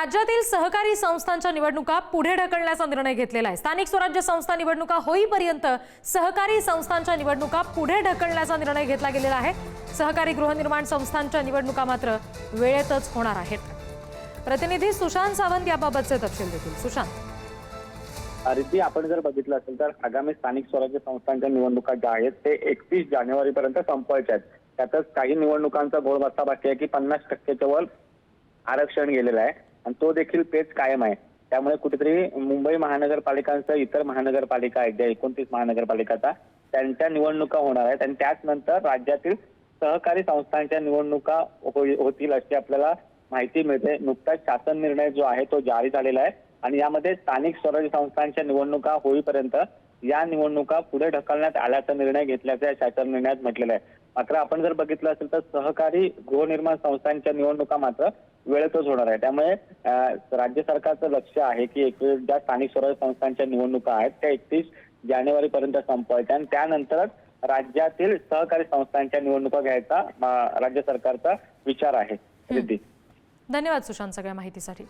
राज्यातील सहकारी संस्थांच्या निवडणुका पुढे ढकलण्याचा निर्णय घेतलेला आहे। स्थानिक स्वराज्य संस्था निवडणुका होईपर्यंत सहकारी संस्थांच्या निवडणुका पुढे ढकलण्याचा निर्णय घेतला गेलेला आहे। सहकारी गृहनिर्माण संस्थांच्या निवडणुका मात्र वेळेतच होणार आहेत। प्रतिनिधी सुशांत सावंत याबाबतचे तपशील देतील। सुशांत, रिद्धी, आपण जर बघितलं असेल तर आगामी स्थानिक स्वराज्य संस्थांच्या निवडणुका ज्या आहेत ते 31 जानेवारीपर्यंत संपवायच्या आहेत। त्यातच काही निवडणुकांचा घोळबस्ता बाकी आहे की 50% वर आरक्षण गेलेलं आहे आणि तो देखील पेच कायम आहे। त्यामुळे कुठेतरी मुंबई महानगरपालिकांसह इतर महानगरपालिका आहेत ज्या 29 महानगरपालिकाचा त्यांच्या निवडणुका होणार आहेत आणि त्याच नंतर राज्यातील सहकारी संस्थांच्या निवडणुका होतील अशी आपल्याला माहिती मिळते। नुकताच शासन निर्णय जो आहे तो जारी झालेला आहे आणि यामध्ये स्थानिक स्वराज्य संस्थांच्या निवडणुका होईपर्यंत या निवडणुका पुढे ढकलण्यात आल्याचा निर्णय घेतल्याचं या शासन निर्णयात म्हटलेलं आहे। मात्र आपण जर बघितलं असेल तर सहकारी गृहनिर्माण संस्थांच्या निवडणुका मात्र वेळेतच होणार आहे। त्यामुळे राज्य सरकारचं लक्ष आहे की ज्या स्थानिक स्वराज्य संस्थांच्या निवडणुका आहेत त्या 31 जानेवारीपर्यंत संपवायच्या आणि त्यानंतरच राज्यातील सहकारी संस्थांच्या निवडणुका घ्यायचा राज्य सरकारचा विचार आहे। धन्यवाद सुशांत सगळ्या माहितीसाठी।